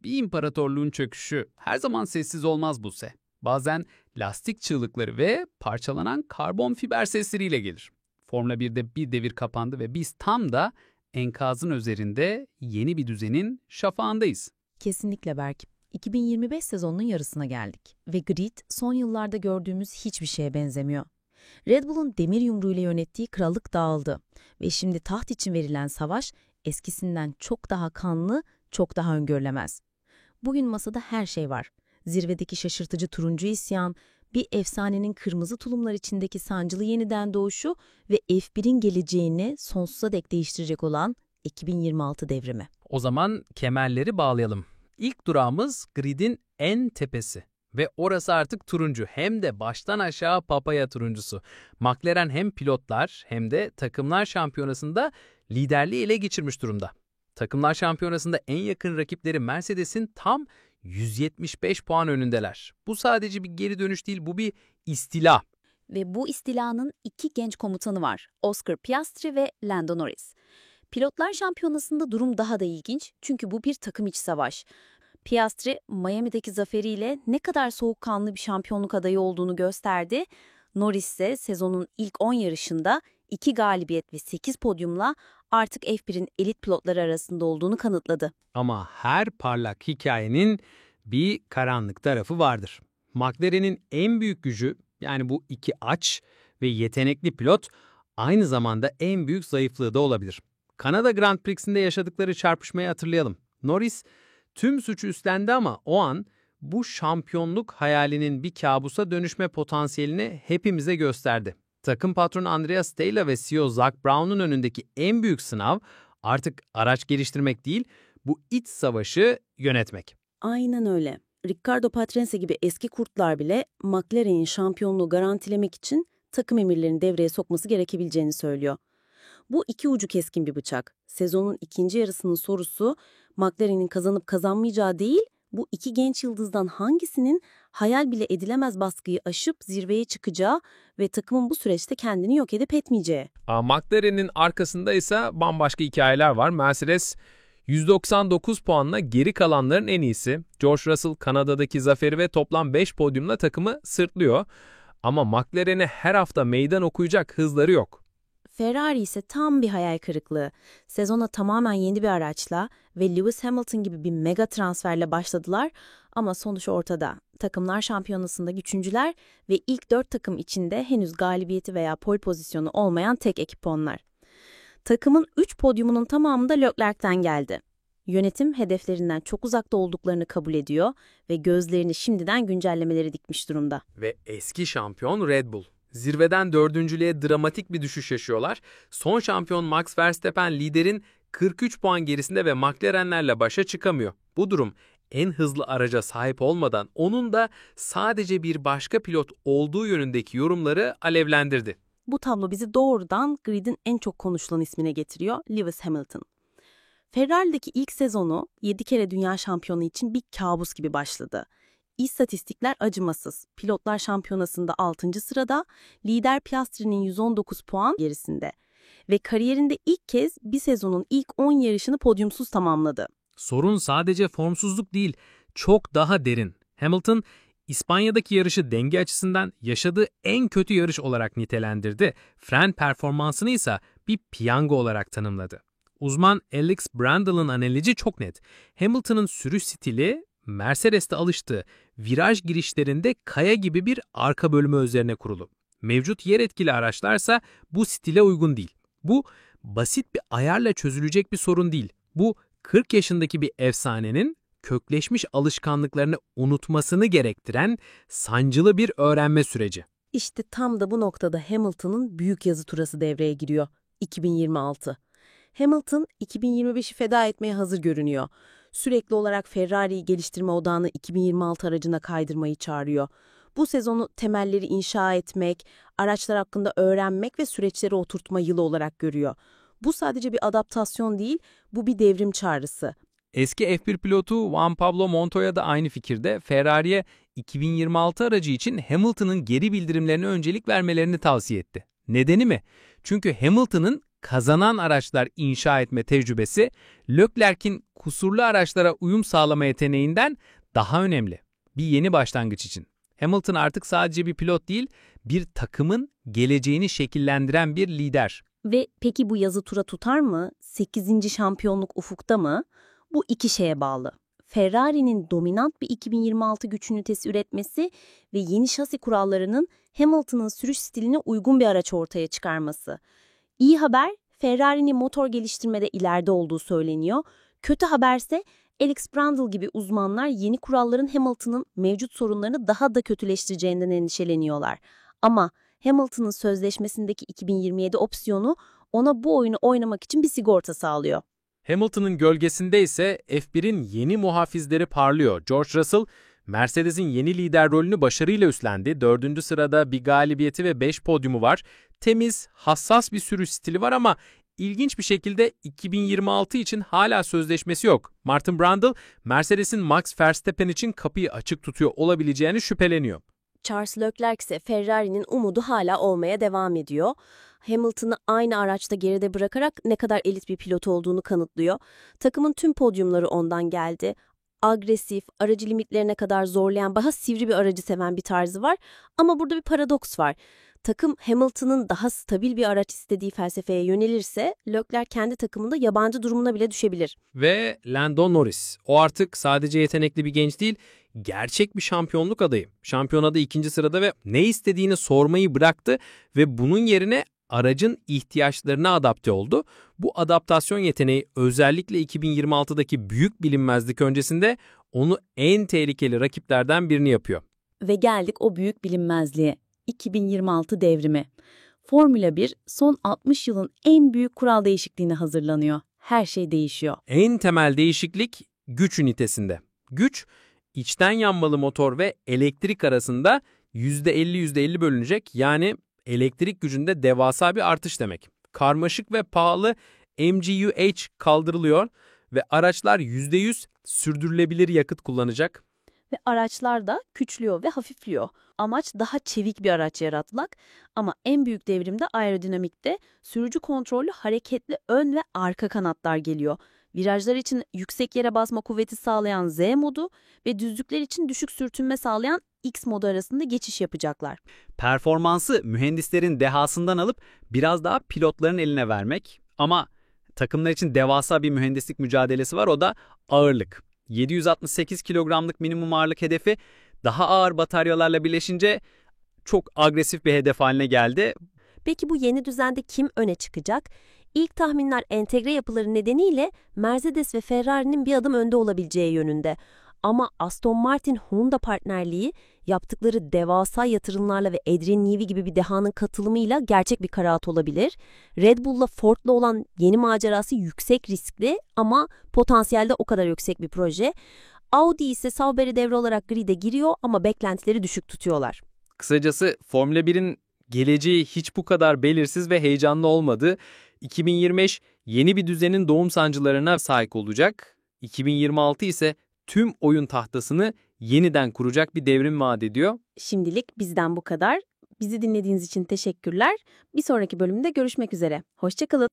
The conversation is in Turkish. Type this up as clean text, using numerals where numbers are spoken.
Bir imparatorluğun çöküşü her zaman sessiz olmaz Buse. Bazen lastik çığlıkları ve parçalanan karbon fiber sesleriyle gelir. Formula 1'de bir devir kapandı ve biz tam da enkazın üzerinde yeni bir düzenin şafağındayız. Kesinlikle Berk. 2025 sezonunun yarısına geldik ve grid son yıllarda gördüğümüz hiçbir şeye benzemiyor. Red Bull'un demir yumruğuyla yönettiği krallık dağıldı ve şimdi taht için verilen savaş eskisinden çok daha kanlı, çok daha öngörülemez. Bugün masada her şey var. Zirvedeki şaşırtıcı turuncu isyan, bir efsanenin kırmızı tulumlar içindeki sancılı yeniden doğuşu ve F1'in geleceğini sonsuza dek değiştirecek olan 2026 devrimi. O zaman kemerleri bağlayalım. İlk durağımız gridin en tepesi. Ve orası artık turuncu, hem de baştan aşağı papaya turuncusu. McLaren hem pilotlar hem de takımlar şampiyonasında liderliği ele geçirmiş durumda. Takımlar şampiyonasında en yakın rakipleri Mercedes'in tam 175 puan önündeler. Bu sadece bir geri dönüş değil, bu bir istila. Ve bu istilanın iki genç komutanı var. Oscar Piastri ve Lando Norris. Pilotlar şampiyonasında durum daha da ilginç çünkü bu bir takım içi savaş. Piastri, Miami'deki zaferiyle ne kadar soğukkanlı bir şampiyonluk adayı olduğunu gösterdi. Norris ise sezonun ilk 10 yarışında 2 galibiyet ve 8 podyumla artık F1'in elit pilotları arasında olduğunu kanıtladı. Ama her parlak hikayenin bir karanlık tarafı vardır. McLaren'in en büyük gücü, yani bu iki aç ve yetenekli pilot, aynı zamanda en büyük zayıflığı da olabilir. Kanada Grand Prix'sinde yaşadıkları çarpışmayı hatırlayalım. Norris tüm suçu üstlendi ama o an bu şampiyonluk hayalinin bir kabusa dönüşme potansiyelini hepimize gösterdi. Takım patronu Andreas Stella ve CEO Zak Brown'un önündeki en büyük sınav artık araç geliştirmek değil, bu iç savaşı yönetmek. Aynen öyle. Riccardo Patrese gibi eski kurtlar bile McLaren'in şampiyonluğu garantilemek için takım emirlerini devreye sokması gerekebileceğini söylüyor. Bu iki ucu keskin bir bıçak. Sezonun ikinci yarısının sorusu McLaren'in kazanıp kazanmayacağı değil, bu iki genç yıldızdan hangisinin hayal bile edilemez baskıyı aşıp zirveye çıkacağı ve takımın bu süreçte kendini yok edip etmeyeceği. McLaren'in arkasında ise bambaşka hikayeler var. Mercedes 199 puanla geri kalanların en iyisi. George Russell Kanada'daki zaferi ve toplam 5 podyumla takımı sırtlıyor. Ama McLaren'e her hafta meydan okuyacak hızları yok. Ferrari ise tam bir hayal kırıklığı. Sezona tamamen yeni bir araçla ve Lewis Hamilton gibi bir mega transferle başladılar ama sonuç ortada. Takımlar şampiyonasında üçüncüler ve ilk 4 takım içinde henüz galibiyeti veya pole pozisyonu olmayan tek ekip onlar. Takımın 3 podyumunun tamamı da Leclerc'ten geldi. Yönetim hedeflerinden çok uzakta olduklarını kabul ediyor ve gözlerini şimdiden güncellemeleri dikmiş durumda. Ve eski şampiyon Red Bull. Zirveden dördüncülüğe dramatik bir düşüş yaşıyorlar. Son şampiyon Max Verstappen liderin 43 puan gerisinde ve McLaren'lerle başa çıkamıyor. Bu durum en hızlı araca sahip olmadan onun da sadece bir başka pilot olduğu yönündeki yorumları alevlendirdi. Bu tablo bizi doğrudan gridin en çok konuşulan ismine getiriyor, Lewis Hamilton. Ferrari'deki ilk sezonu 7 kere dünya şampiyonu için bir kabus gibi başladı. İstatistikler acımasız. Pilotlar şampiyonasında 6. sırada, lider Piastri'nin 119 puan gerisinde. Ve kariyerinde ilk kez bir sezonun ilk 10 yarışını podyumsuz tamamladı. Sorun sadece formsuzluk değil, çok daha derin. Hamilton, İspanya'daki yarışı denge açısından yaşadığı en kötü yarış olarak nitelendirdi. Fren performansını ise bir piyango olarak tanımladı. Uzman Alex Brandle'ın analizi çok net. Hamilton'ın sürüş stili, Mercedes'te alıştığı viraj girişlerinde kaya gibi bir arka bölümü üzerine kurulu. Mevcut yer etkili araçlarsa bu stile uygun değil. Bu basit bir ayarla çözülecek bir sorun değil. Bu 40 yaşındaki bir efsanenin kökleşmiş alışkanlıklarını unutmasını gerektiren sancılı bir öğrenme süreci. İşte tam da bu noktada Hamilton'ın büyük yazı turası devreye giriyor. 2026. Hamilton 2025'i feda etmeye hazır görünüyor. Sürekli olarak Ferrari'yi geliştirme odağını 2026 aracına kaydırmayı çağırıyor. Bu sezonu temelleri inşa etmek, araçlar hakkında öğrenmek ve süreçleri oturtma yılı olarak görüyor. Bu sadece bir adaptasyon değil, bu bir devrim çağrısı. Eski F1 pilotu Juan Pablo Montoya da aynı fikirde. Ferrari'ye 2026 aracı için Hamilton'ın geri bildirimlerine öncelik vermelerini tavsiye etti. Nedeni mi? Çünkü Hamilton'ın kazanan araçlar inşa etme tecrübesi, Leclerc'in kusurlu araçlara uyum sağlama yeteneğinden daha önemli. Bir yeni başlangıç için. Hamilton artık sadece bir pilot değil, bir takımın geleceğini şekillendiren bir lider. Ve peki bu yazı tura tutar mı? 8. şampiyonluk ufukta mı? Bu iki şeye bağlı. Ferrari'nin dominant bir 2026 güç ünitesi üretmesi ve yeni şasi kurallarının Hamilton'ın sürüş stiline uygun bir araç ortaya çıkarması. İyi haber, Ferrari'nin motor geliştirmede ileride olduğu söyleniyor. Kötü haberse Alex Brundle gibi uzmanlar yeni kuralların Hamilton'ın mevcut sorunlarını daha da kötüleştireceğinden endişeleniyorlar. Ama Hamilton'ın sözleşmesindeki 2027 opsiyonu ona bu oyunu oynamak için bir sigorta sağlıyor. Hamilton'ın gölgesinde ise F1'in yeni muhafizleri parlıyor. George Russell, Mercedes'in yeni lider rolünü başarıyla üstlendi. 4. sırada bir galibiyeti ve 5 podyumu var. Temiz, hassas bir sürüş stili var ama ilginç bir şekilde 2026 için hala sözleşmesi yok. Martin Brundle, Mercedes'in Max Verstappen için kapıyı açık tutuyor olabileceğini şüpheleniyor. Charles Leclerc ise Ferrari'nin umudu hala olmaya devam ediyor. Hamilton'ı aynı araçta geride bırakarak ne kadar elit bir pilot olduğunu kanıtlıyor. Takımın tüm podyumları ondan geldi. Agresif, aracı limitlerine kadar zorlayan, daha sivri bir aracı seven bir tarzı var. Ama burada bir paradoks var. Takım Hamilton'ın daha stabil bir araç istediği felsefeye yönelirse Leclerc kendi takımında yabancı durumuna bile düşebilir. Ve Lando Norris. O artık sadece yetenekli bir genç değil, gerçek bir şampiyonluk adayı. Şampiyonada 2. sırada ve ne istediğini sormayı bıraktı ve bunun yerine aracın ihtiyaçlarına adapte oldu. Bu adaptasyon yeteneği özellikle 2026'daki büyük bilinmezlik öncesinde onu en tehlikeli rakiplerden birini yapıyor. Ve geldik o büyük bilinmezliğe. 2026 devrimi. Formula 1 son 60 yılın en büyük kural değişikliğine hazırlanıyor. Her şey değişiyor. En temel değişiklik güç ünitesinde. Güç, içten yanmalı motor ve elektrik arasında %50-%50 bölünecek, yani elektrik gücünde devasa bir artış demek. Karmaşık ve pahalı MGU-H kaldırılıyor ve araçlar %100 sürdürülebilir yakıt kullanacak. Ve araçlar da küçülüyor ve hafifliyor. Amaç daha çevik bir araç yaratmak ama en büyük devrimde aerodinamikte sürücü kontrollü hareketli ön ve arka kanatlar geliyor. Virajlar için yüksek yere basma kuvveti sağlayan Z modu ve düzlükler için düşük sürtünme sağlayan X modu arasında geçiş yapacaklar. Performansı mühendislerin dehasından alıp biraz daha pilotların eline vermek. Ama takımlar için devasa bir mühendislik mücadelesi var, o da ağırlık. 768 kilogramlık minimum ağırlık hedefi daha ağır bataryalarla birleşince çok agresif bir hedef haline geldi. Peki bu yeni düzende kim öne çıkacak? İlk tahminler entegre yapıları nedeniyle Mercedes ve Ferrari'nin bir adım önde olabileceği yönünde. Ama Aston Martin-Honda partnerliği yaptıkları devasa yatırımlarla ve Adrian Newey gibi bir dehanın katılımıyla gerçek bir karahat olabilir. Red Bull'la Ford'la olan yeni macerası yüksek riskli ama potansiyelde o kadar yüksek bir proje. Audi ise Sauber'i devre olarak grid'e giriyor ama beklentileri düşük tutuyorlar. Kısacası Formula 1'in geleceği hiç bu kadar belirsiz ve heyecanlı olmadı. 2025 yeni bir düzenin doğum sancılarına sahip olacak. 2026 ise tüm oyun tahtasını yeniden kuracak bir devrim vaat ediyor. Şimdilik bizden bu kadar. Bizi dinlediğiniz için teşekkürler. Bir sonraki bölümde görüşmek üzere. Hoşça kalın.